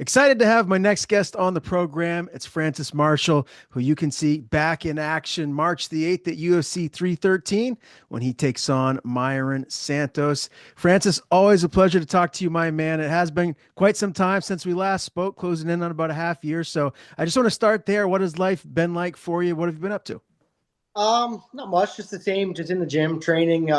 Excited to have my next guest on the program. It's Francis Marshall, who you can see back in action March the 8th at UFC 313 when he takes on Mairon Santos. Francis, always a pleasure to talk to you, my man. It has been quite some time since we last spoke, closing in on about a half year. So I just want to start there. What has life been like for you? What have you been up to? Not much, just the same, just in the gym training,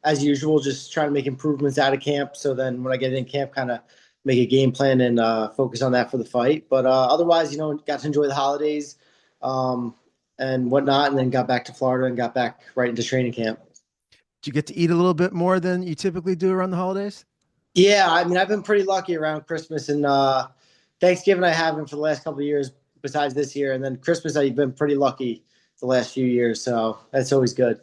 as usual, just trying to make improvements out of camp. So then when I get in camp, kind of make a game plan and focus on that for the fight. But otherwise, got to enjoy the holidays and whatnot, and then got back to Florida and got back right into training camp. Did you get to eat a little bit more than you typically do around the holidays? Yeah, I mean, I've been pretty lucky around Christmas and Thanksgiving. I haven't for the last couple of years, besides this year, and then Christmas I've been pretty lucky the last few years, so that's always good.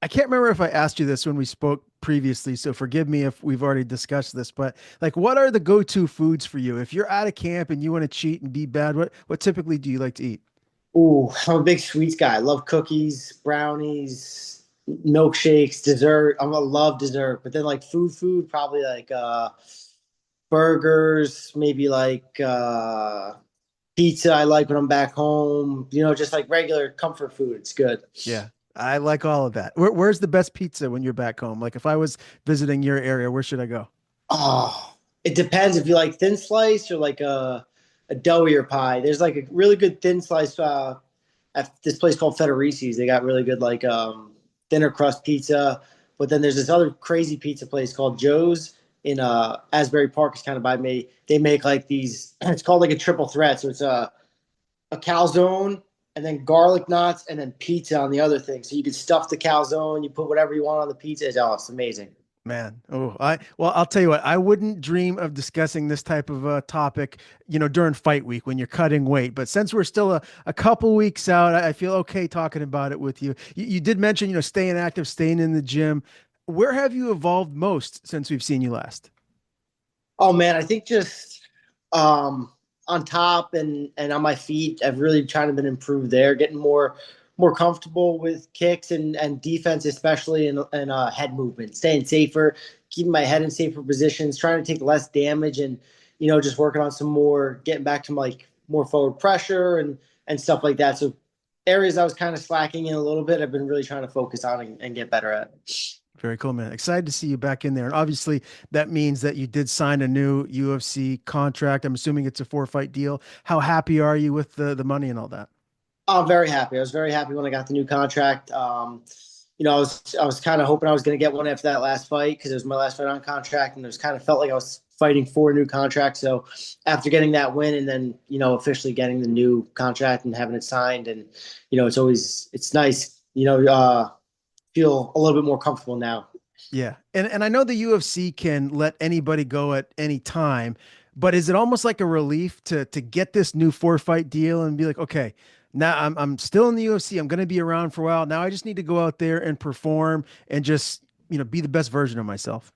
I can't remember if I asked you this when we spoke previously, so forgive me if we've already discussed this, but like what are the go-to foods for you? If you're out of camp and you want to cheat and be bad, what typically do you like to eat? Ooh, I'm a big sweets guy. I love cookies, brownies, milkshakes, dessert. I love dessert, but then like food, probably like burgers, maybe like pizza. I like when I'm back home. Just like regular comfort food. It's good. Yeah, I like all of that. Where's the best pizza when you're back home? Like if I was visiting your area, where should I go? Oh, it depends if you like thin slice or like a doughier pie. There's like a really good thin slice at this place called Federici's. They got really good like thinner crust pizza. But then there's this other crazy pizza place called Joe's in Asbury Park. It's kind of by me. They make like these. It's called like a triple threat. So it's a calzone and then garlic knots and then pizza on the other thing. So you can stuff the calzone. You put whatever you want on the pizza. It's amazing. Man, I'll tell you what, I wouldn't dream of discussing this type of topic, during fight week when you're cutting weight. But since we're still a couple weeks out, I feel okay talking about it with you. You did mention, staying active, staying in the gym. Where have you evolved most since we've seen you last? Oh man, I think just on top and on my feet, I've really tried to been improved there, getting more comfortable with kicks and defense, especially in head movement, staying safer, keeping my head in safer positions, trying to take less damage, and just working on some more, getting back to like more forward pressure and stuff like that. So areas I was kind of slacking in a little bit, I've been really trying to focus on and get better at. Very cool, man. Excited to see you back in there. And obviously, that means that you did sign a new UFC contract. I'm assuming it's a four-fight deal. How happy are you with the money and all that? I'm very happy. I was very happy when I got the new contract. I was kind of hoping I was going to get one after that last fight because it was my last fight on contract, and it was kind of felt like I was fighting for a new contract. So after getting that win and then officially getting the new contract and having it signed, and it's nice. Feel a little bit more comfortable now. Yeah. And I know the UFC can let anybody go at any time, but is it almost like a relief to get this new four-fight deal and be like, okay, now I'm still in the UFC. I'm going to be around for a while. Now I just need to go out there and perform and just, be the best version of myself.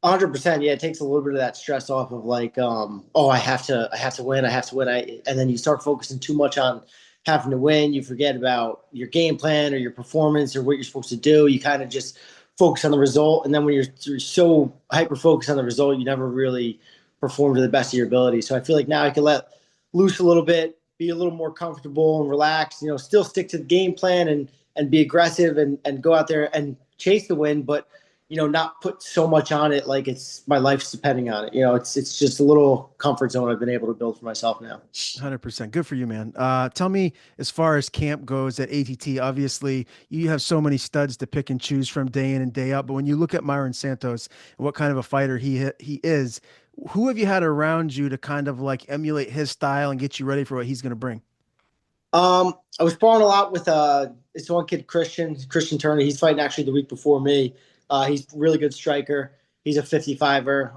100%. Yeah, it takes a little bit of that stress off of like, oh, I have to win, I have to win. And then you start focusing too much on having to win. You forget about your game plan or your performance or what you're supposed to do. You kind of just focus on the result. And then when you're so hyper focused on the result, you never really perform to the best of your ability. So I feel like now I can let loose a little bit, be a little more comfortable and relaxed, still stick to the game plan and be aggressive and go out there and chase the win, but not put so much on it like it's my life's depending on it. It's just a little comfort zone I've been able to build for myself now. 100%. Good for you, man. Tell me, as far as camp goes at ATT, obviously you have so many studs to pick and choose from day in and day out. But when you look at Mairon Santos and what kind of a fighter he is, who have you had around you to kind of like emulate his style and get you ready for what he's going to bring? I was sparring a lot with this one kid, Christian Turner. He's fighting actually the week before me. He's a really good striker. He's a 55er.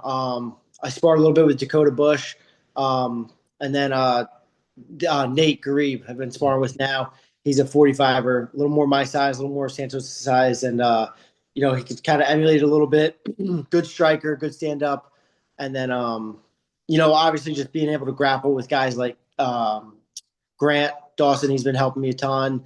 I sparred a little bit with Dakota Bush. And then Nate Garib I've been sparring with now. He's a 45er, a little more my size, a little more Santos size. And, he could kind of emulate it a little bit. Good striker, good stand up. And then, obviously just being able to grapple with guys like Grant Dawson. He's been helping me a ton.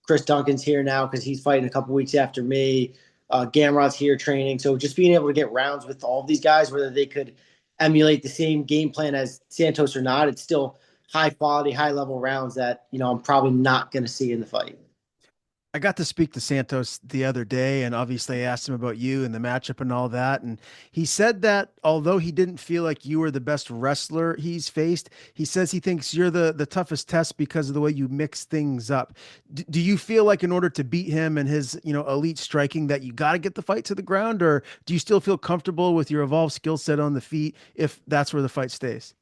Chris Duncan's here now because he's fighting a couple weeks after me. Gamrot's here training. So just being able to get rounds with all of these guys, whether they could emulate the same game plan as Santos or not, it's still high quality, high level rounds that, I'm probably not going to see in the fight. I got to speak to Santos the other day, and obviously I asked him about you and the matchup and all that. And he said that although he didn't feel like you were the best wrestler he's faced, he says he thinks you're the toughest test because of the way you mix things up. Do you feel like in order to beat him and his, elite striking that you got to get the fight to the ground, or do you still feel comfortable with your evolved skill set on the feet if that's where the fight stays?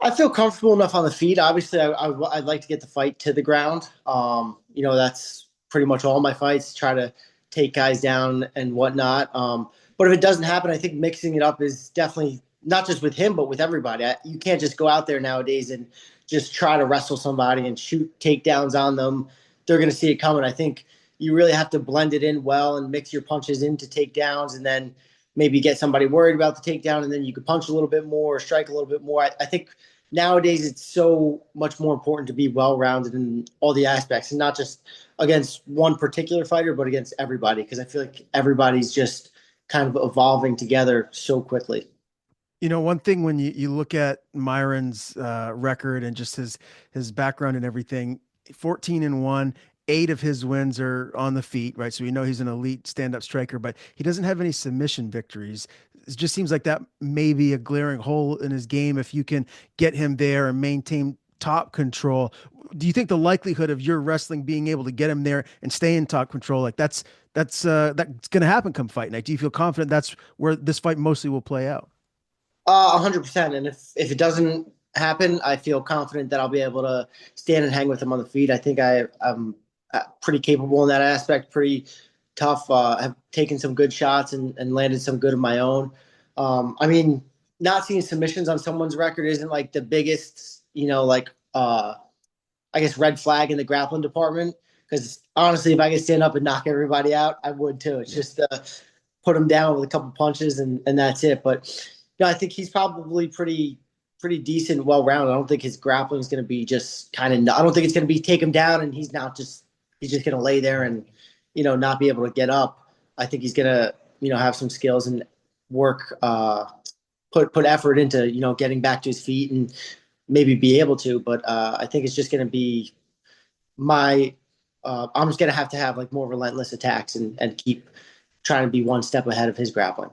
I feel comfortable enough on the feet. Obviously, I'd like to get the fight to the ground. That's pretty much all my fights, try to take guys down and whatnot. But if it doesn't happen, I think mixing it up is definitely not just with him, but with everybody. You can't just go out there nowadays and just try to wrestle somebody and shoot takedowns on them. They're going to see it coming. I think you really have to blend it in well and mix your punches into takedowns, and then maybe get somebody worried about the takedown, and then you could punch a little bit more or strike a little bit more. I think nowadays it's so much more important to be well-rounded in all the aspects, and not just against one particular fighter, but against everybody, because I feel like everybody's just kind of evolving together so quickly. One thing when you look at Myron's record and just his background and everything, 14-1, 8 of his wins are on the feet, right? So we know he's an elite stand-up striker, but he doesn't have any submission victories. It just seems like that may be a glaring hole in his game if you can get him there and maintain top control. Do you think the likelihood of your wrestling being able to get him there and stay in top control, like that's going to happen come fight night? Do you feel confident that's where this fight mostly will play out? 100%. And if it doesn't happen, I feel confident that I'll be able to stand and hang with him on the feet. I think I'm pretty capable in that aspect, pretty tough. Have taken some good shots and landed some good of my own. I mean, not seeing submissions on someone's record isn't like the biggest, I guess, red flag in the grappling department. Because honestly, if I could stand up and knock everybody out, I would too. It's just put him down with a couple punches and that's it. But I think he's probably pretty decent, well rounded. I don't think his grappling is going to be just kind of. I don't think it's going to be take him down and he's just going to lay there and not be able to get up. I think he's going to have some skills and work, put effort into getting back to his feet and maybe be able to. But I think it's just going to be my. I'm just going to have like more relentless attacks and keep trying to be one step ahead of his grappling.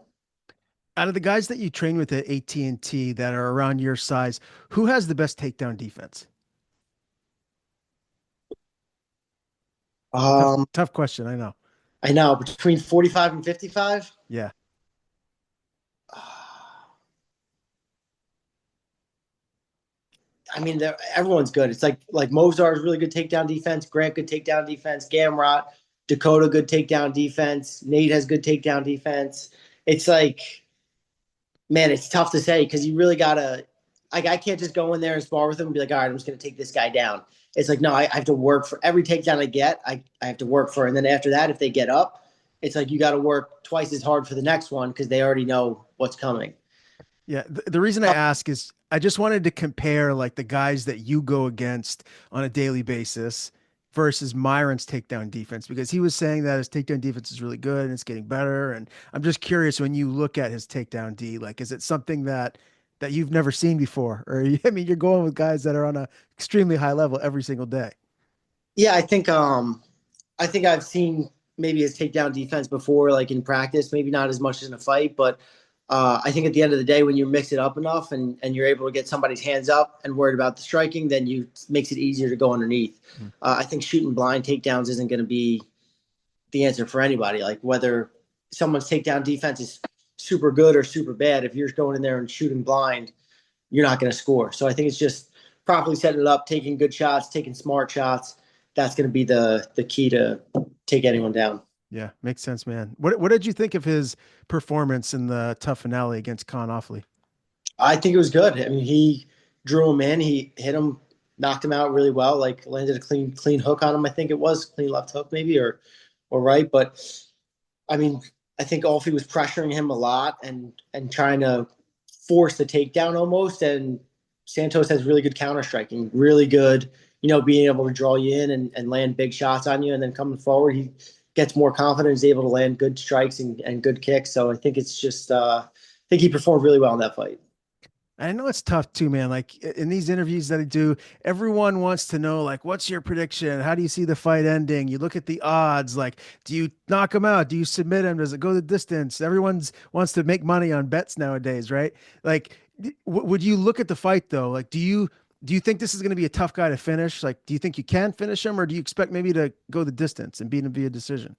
Out of the guys that you train with at AT&T that are around your size, who has the best takedown defense? Tough, Um, tough question, I know. I know between 45 and 55. Yeah. I mean, everyone's good. It's like Mozart's really good takedown defense. Grant good takedown defense. Gamrot, Dakota good takedown defense. Nate has good takedown defense. It's like, man, it's tough to say because you really gotta. Like, I can't just go in there and spar with him and be like, all right, I'm just gonna take this guy down. It's like, no, I have to work for every takedown I get. I have to work for, and then after that, if they get up, it's like you got to work twice as hard for the next one because they already know what's coming. Yeah. The reason I ask is I just wanted to compare like the guys that you go against on a daily basis versus Myron's takedown defense because he was saying that his takedown defense is really good and it's getting better. And I'm just curious when you look at his takedown D, like, is it something that you've never seen before? Or, I mean, you're going with guys that are on a extremely high level every single day. Yeah, I think I've seen maybe his takedown defense before, like in practice, maybe not as much as in a fight, but I think at the end of the day, when you mix it up enough and you're able to get somebody's hands up and worried about the striking, then you makes it easier to go underneath. I think shooting blind takedowns isn't going to be the answer for anybody. Like whether someone's takedown defense is super good or super bad, if you're going in there and shooting blind, you're not going to score. So I think it's just properly setting it up, taking good shots, taking smart shots. That's going to be the key to take anyone down. Yeah, makes sense, man. What did you think of his performance in the tough finale against Con Offley? I think it was good. I mean, he drew him in. He hit him, knocked him out really well. Like landed a clean hook on him. I think it was clean left hook maybe or right. But I mean, I think Alfie was pressuring him a lot and trying to force the takedown almost. And Santos has really good counter striking, really good. Being able to draw you in and land big shots on you, and then coming forward, he gets more confident, is able to land good strikes and good kicks. So I think it's just, I think he performed really well in that fight. I know it's tough too, man. Like in these interviews that I do, everyone wants to know, like, what's your prediction? How do you see the fight ending? You look at the odds, like, do you knock him out? Do you submit him? Does it go the distance? Everyone's wants to make money on bets nowadays, right? Like, would you look at the fight though? Like, do you think this is going to be a tough guy to finish? Like, do you think you can finish him, or do you expect maybe to go the distance and beat him via decision?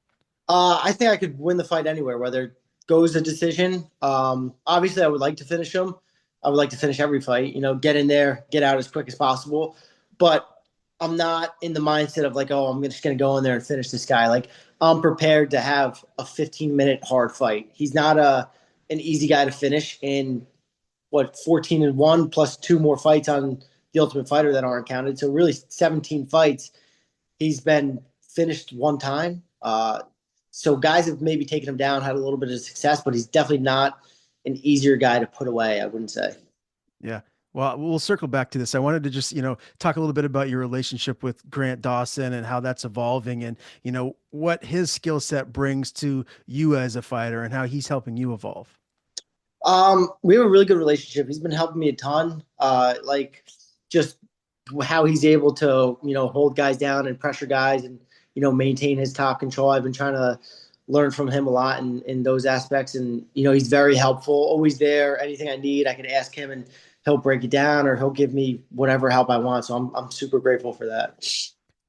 I think I could win the fight anywhere, whether it goes a decision. Obviously, I would like to finish him. I would like to finish every fight, get in there, get out as quick as possible. But I'm not in the mindset of like, oh, I'm just going to go in there and finish this guy. Like, I'm prepared to have a 15-minute hard fight. He's not an easy guy to finish in 14-1 plus two more fights on the Ultimate Fighter that aren't counted. So really 17 fights. He's been finished one time. So guys have maybe taken him down, had a little bit of success, but he's definitely not an easier guy to put away, I wouldn't say. Yeah. Well, we'll circle back to this. I wanted to just, talk a little bit about your relationship with Grant Dawson and how that's evolving and, what his skill set brings to you as a fighter and how he's helping you evolve. We have a really good relationship. He's been helping me a ton. Like just how he's able to, hold guys down and pressure guys and, maintain his top control. I've been trying to learn from him a lot in those aspects. And, he's very helpful, always there. Anything I need, I can ask him and he'll break it down or he'll give me whatever help I want. So I'm super grateful for that.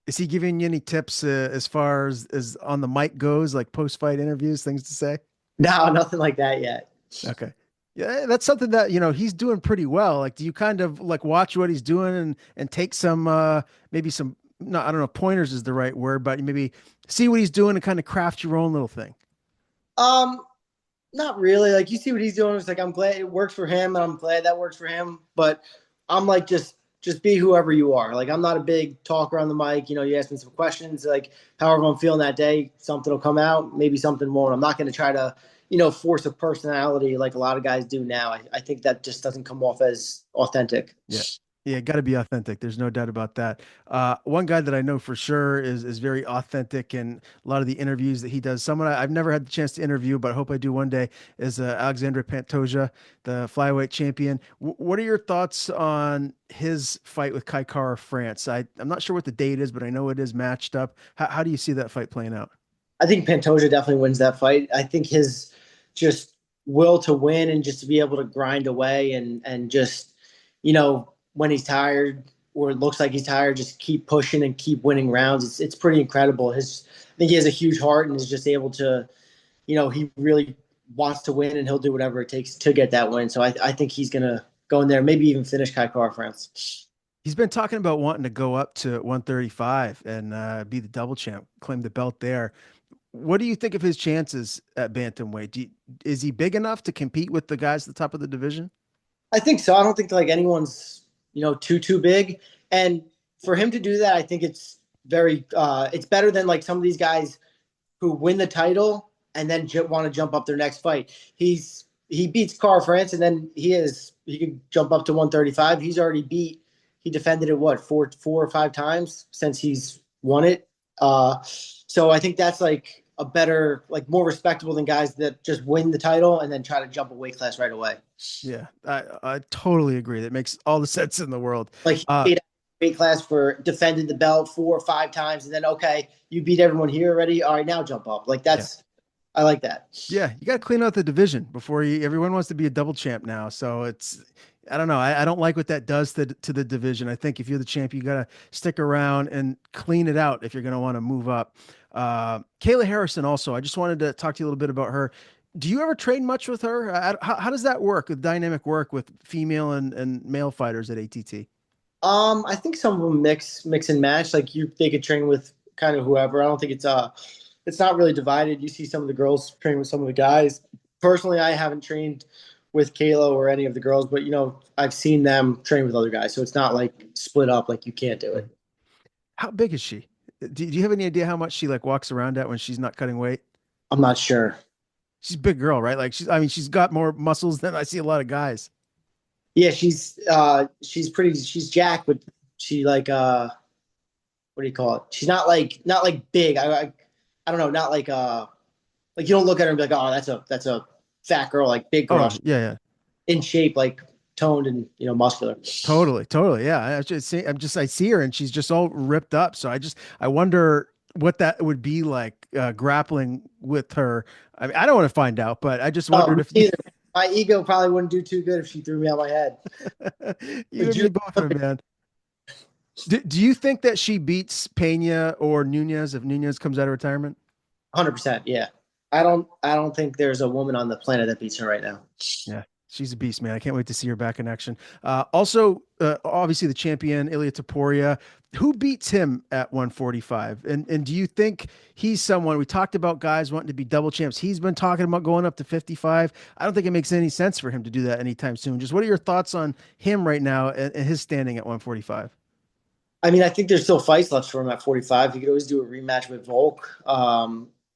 Is he giving you any tips as far as on the mic goes, like post-fight interviews, things to say? No, nothing like that yet. Okay. Yeah, that's something that, he's doing pretty well. Like, do you kind of like watch what he's doing and take some maybe some no, I don't know, pointers is the right word, but maybe see what he's doing and kind of craft your own little thing. Um, Not really. Like you see what he's doing. It's like I'm glad it works for him, and I'm glad that works for him. But I'm like just be whoever you are. Like I'm not a big talker on the mic. You ask me some questions. Like however I'm feeling that day, something will come out. Maybe something won't. I'm not going to try to force a personality like a lot of guys do now. I think that just doesn't come off as authentic. Yeah. Yeah, got to be authentic. There's no doubt about that. One guy that I know for sure is very authentic, and a lot of the interviews that he does. Someone I've never had the chance to interview, but I hope I do one day. Is Alexandre Pantoja, the flyweight champion. What are your thoughts on his fight with Kai Kara France? I'm not sure what the date is, but I know it is matched up. How do you see that fight playing out? I think Pantoja definitely wins that fight. I think his just will to win and just to be able to grind away and just when he's tired or it looks like he's tired, just keep pushing and keep winning rounds. It's pretty incredible. I think he has a huge heart and is just able to, he really wants to win and he'll do whatever it takes to get that win. So I think he's gonna go in there, maybe even finish Kai Kara France. He's been talking about wanting to go up to 135 and be the double champ, claim the belt there. What do you think of his chances at bantamweight? Is he big enough to compete with the guys at the top of the division? I think so. I don't think like anyone's too big, and for him to do that, I think it's very it's better than like some of these guys who win the title and then want to jump up their next fight. He beats Carl France and then he can jump up to 135. He defended it four or five times since he's won it. So I think that's like a better, like more respectable than guys that just win the title and then try to jump a weight class right away. Yeah, I totally agree. That makes all the sense in the world. Like he stayed at weight class for defended the belt four or five times, and then okay, you beat everyone here already. All right, now jump up. Like that's I like that. Yeah, you got to clean out the division before you. Everyone wants to be a double champ now, so I don't know. I don't like what that does to the division. I think if you're the champ, you got to stick around and clean it out if you're going to want to move up. Kayla Harrison also. I just wanted to talk to you a little bit about her. Do you ever train much with her? How does that work? The dynamic work with female and male fighters at ATT? I think some of them mix and match. Like they could train with kind of whoever. I don't think it's not really divided. You see some of the girls train with some of the guys. Personally, I haven't trained with Kayla or any of the girls, but I've seen them train with other guys. So it's not like split up, like you can't do it. How big is she? Do you have any idea how much she like walks around at when she's not cutting weight? I'm not sure. She's a big girl, right? Like she's got more muscles than I see a lot of guys. Yeah, she's jacked, but she like what do you call it? She's not like big. I don't know, not like you don't look at her and be like, oh, that's a fat girl, like big girl. Oh, yeah, yeah. In shape, like toned and muscular. Totally, totally. Yeah. I see her and she's just all ripped up. So I wonder what that would be like grappling with her. I mean, I don't want to find out, but I just wondered Me if either. My ego probably wouldn't do too good if she thhree me on my head. you and me both, my man. Do you think that she beats Pena or Nunez if Nunez comes out of retirement? 100%. Yeah. I don't think there's a woman on the planet that beats her right now. Yeah, she's a beast, man. I can't wait to see her back in action. Also, obviously the champion Ilya Topuria. Who beats him at 145? And do you think he's someone we talked about guys wanting to be double champs? He's been talking about going up to 55. I don't think it makes any sense for him to do that anytime soon. Just what are your thoughts on him right now and his standing at 145? I mean, I think there's still fights left for him at 45. He could always do a rematch with Volk.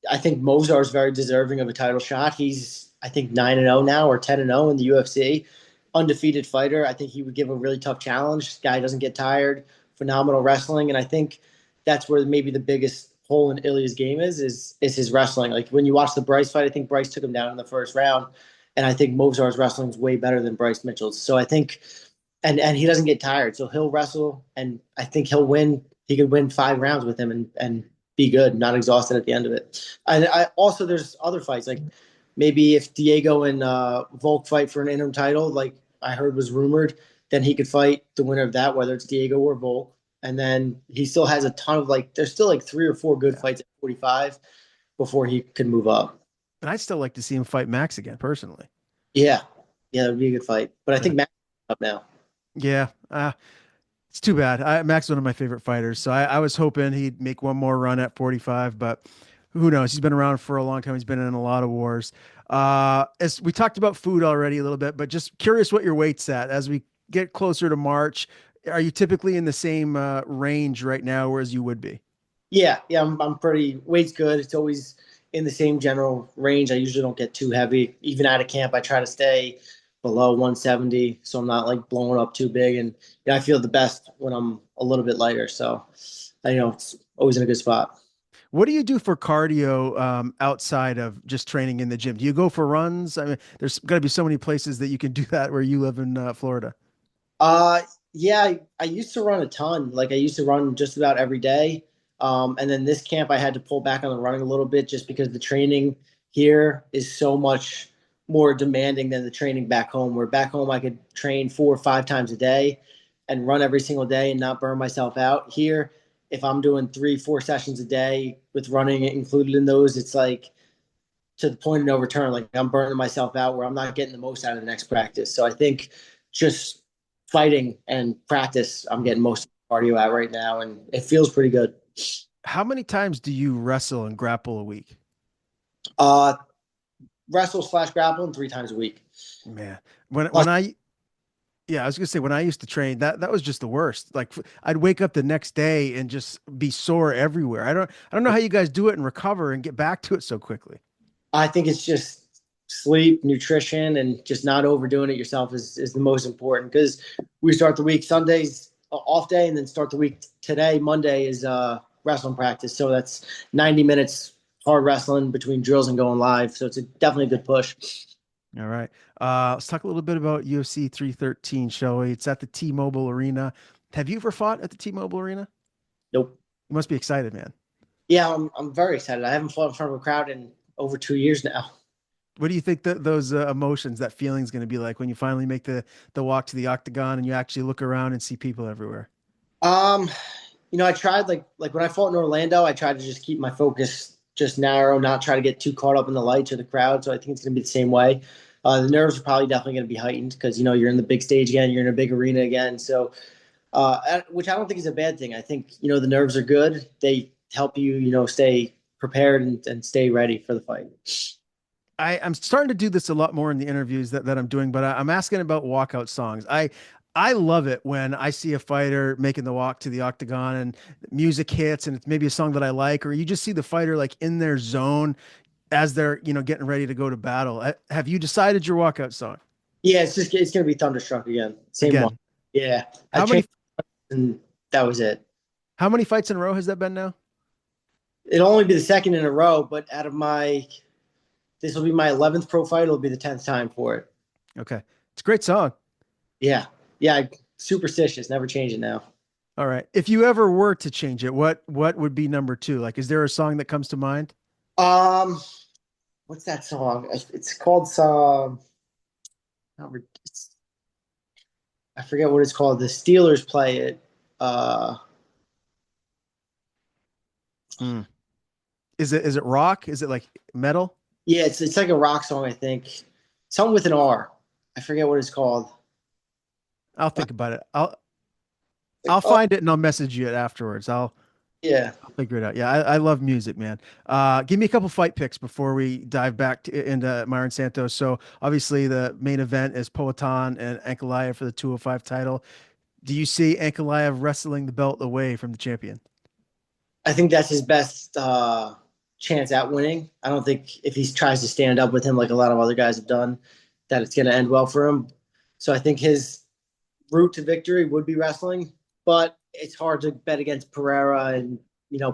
I think Mozar is very deserving of a title shot. He's, I think, 9-0 now or 10-0 in the UFC. Undefeated fighter. I think he would give a really tough challenge. This guy doesn't get tired. Phenomenal wrestling. And I think that's where maybe the biggest hole in Ilya's game is his wrestling. Like when you watch the Bryce fight, I think Bryce took him down in the first round. And I think Mozar's wrestling is way better than Bryce Mitchell's. So I think and he doesn't get tired. So he'll wrestle, and I think he'll win. He could win 5 rounds with him and be good, not exhausted at the end of it. And I also there's other fights like maybe if Diego and Volk fight for an interim title, like I heard was rumored, then he could fight the winner of that, whether it's Diego or Volk. And then he still has a ton of there's still like 3 or 4 good fights at 45 before he can move up. And I'd still like to see him fight Max again, personally. Yeah, yeah, that would be a good fight. But I think Max is up now. Yeah. It's too bad. Max is one of my favorite fighters, so I was hoping he'd make one more run at 45, but who knows? He's been around for a long time. He's been in a lot of wars. As we talked about food already a little bit, but just curious what your weight's at as we get closer to March. Are you typically in the same range right now, or as you would be? Yeah, yeah, I'm pretty weight's good. It's always in the same general range. I usually don't get too heavy. Even out of camp, I try to stay below 170, so I'm not like blowing up too big. And I feel the best when I'm a little bit lighter. So it's always in a good spot. What do you do for cardio outside of just training in the gym? Do you go for runs? I mean, there's got to be so many places that you can do that where you live in Florida. Yeah, I used to run a ton. Like I used to run just about every day. And then this camp, I had to pull back on the running a little bit just because the training here is so much more demanding than the training back home. Where back home, I could train 4 or 5 times a day and run every single day and not burn myself out. Here, if I'm doing 3, 4 sessions a day with running included in those, it's like to the point of no return. Like I'm burning myself out where I'm not getting the most out of the next practice. So I think just fighting and practice, I'm getting most of the cardio out right now, and it feels pretty good. How many times do you wrestle and grapple a week? Uh, Wrestle/grappling 3 times a week. Man, when Plus, when I yeah, I was gonna say when I used to train, that was just the worst. Like I'd wake up the next day and just be sore everywhere. I don't know how you guys do it and recover and get back to it so quickly. I think it's just sleep, nutrition, and just not overdoing it yourself is the most important because we start the week Sundays off day, and then start the week today. Monday is wrestling practice, so that's 90 minutes hard wrestling between drills and going live. So it's definitely a good push. All right. Let's talk a little bit about UFC 313, shall we? It's at the T-Mobile Arena. Have you ever fought at the T-Mobile Arena? Nope. You must be excited, man. Yeah, I'm very excited. I haven't fought in front of a crowd in over 2 years now. What do you think that those emotions, that feeling is going to be like when you finally make the walk to the octagon and you actually look around and see people everywhere? Um, I tried like when I fought in Orlando, I tried to just keep my focus just narrow, not try to get too caught up in the lights or the crowd. So I think it's going to be the same way. The nerves are probably definitely going to be heightened because you're in the big stage again, you're in a big arena again. So, which I don't think is a bad thing. I think the nerves are good. They help you stay prepared and stay ready for the fight. I'm starting to do this a lot more in the interviews that I'm doing, but I'm asking about walkout songs. I love it when I see a fighter making the walk to the octagon and music hits and it's maybe a song that I like, or you just see the fighter like in their zone as they're, getting ready to go to battle. Have you decided your walkout song? Yeah, it's going to be Thunderstruck again. Same one. Again, Yeah, I how many changed and that was it. how many fights in a row has that been now? It'll only be the second in a row, but this will be my 11th pro fight. It'll be the 10th time for it. Okay. It's a great song. Yeah, yeah, superstitious. Never change it now. All right. If you ever were to change it, what would be number two? Like, is there a song that comes to mind? Um, what's that song? It's called some. I forget what it's called. The Steelers play it. Uh, Hmm. Is it rock? Is it like metal? yeah, it's like a rock song, I think. Something with an R. I forget what it's called. I'll think about it. I'll Like, oh find it and I'll message you it afterwards. yeah, I'll figure it out. Yeah, I love music, man. Give me a couple fight picks before we dive back into Mairon Santos. So obviously the main event is Poatan and Ankalaev for the 205 title. Do you see Ankalaev wrestling the belt away from the champion? I think that's his best chance at winning. I don't think if he tries to stand up with him like a lot of other guys have done, that it's going to end well for him. So I think his route to victory would be wrestling, but it's hard to bet against Pereira and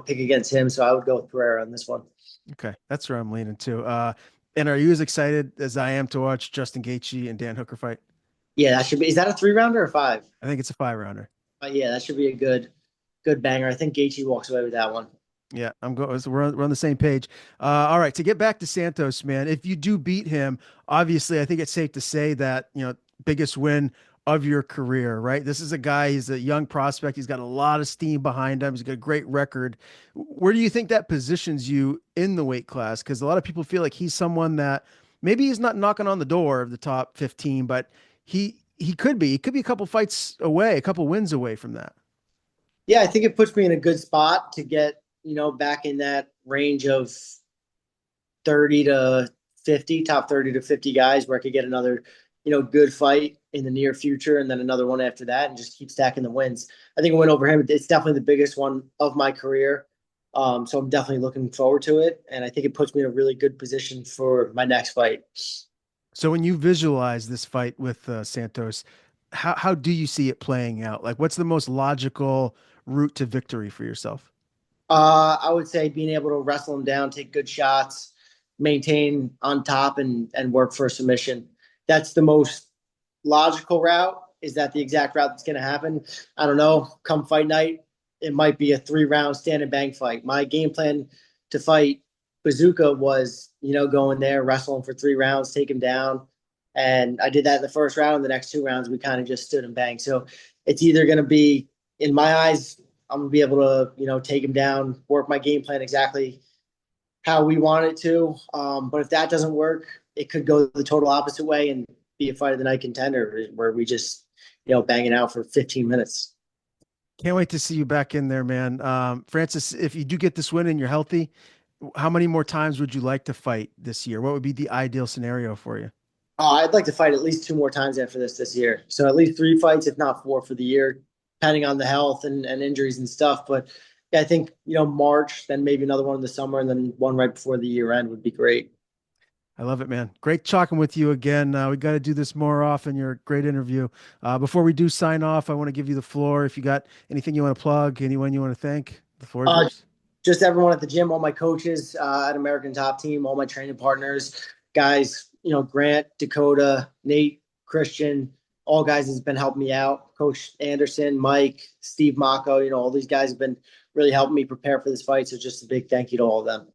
pick against him. So I would go with Pereira on this one. Okay, that's where I'm leaning to. And are you as excited as I am to watch Justin Gaethje and Dan Hooker fight? Yeah, that should be. Is that a 3 rounder or five? I think it's a 5 rounder. Yeah, that should be a good banger. I think Gaethje walks away with that one. Yeah, I'm going. We're on the same page. All right, to get back to Santos, man. If you do beat him, obviously, I think it's safe to say that biggest win of your career, right? This is a guy. He's a young prospect. He's got a lot of steam behind him. He's got a great record. Where do you think that positions you in the weight class? Because a lot of people feel like he's someone that maybe he's not knocking on the door of the top 15, but he could be. He could be a couple fights away, a couple wins away from that. Yeah, I think it puts me in a good spot to get back in that range of 30 to 50, top 30 to 50 guys where I could get another, good fight in the near future and then another one after that and just keep stacking the wins. I think a win over him, it's definitely the biggest one of my career. So I'm definitely looking forward to it. And I think it puts me in a really good position for my next fight. So when you visualize this fight with Santos, how do you see it playing out? Like, what's the most logical route to victory for yourself? I would say being able to wrestle him down, take good shots, maintain on top, and work for a submission. That's the most logical route. Is that the exact route that's going to happen? I don't know. Come fight night, it might be a 3 round stand and bang fight. My game plan to fight Bazooka was, going there, wrestle him for 3 rounds, take him down. And I did that in the first round. The next 2 rounds, we kind of just stood and banged. So it's either going to be, in my eyes, I'm gonna be able to, take him down, work my game plan exactly how we want it to. But if that doesn't work, it could go the total opposite way and be a fight of the night contender where we just, bang it out for 15 minutes. Can't wait to see you back in there, man. Francis, if you do get this win and you're healthy, how many more times would you like to fight this year? What would be the ideal scenario for you? I'd like to fight at least 2 more times after this year. So at least 3 fights, if not 4 for the year, depending on the health and injuries and stuff. But yeah, I think, March, then maybe another one in the summer, and then one right before the year end would be great. I love it, man. Great talking with you again. We got to do this more often. You're a great interview. Before we do sign off, I want to give you the floor. If you got anything you want to plug, anyone you want to thank, the floor is Uh, yours. just everyone at the gym, all my coaches at American Top Team, all my training partners, guys, Grant, Dakota, Nate, Christian, all guys has been helping me out. Coach Anderson, Mike, Steve Mako, all these guys have been really helping me prepare for this fight. So just a big thank you to all of them.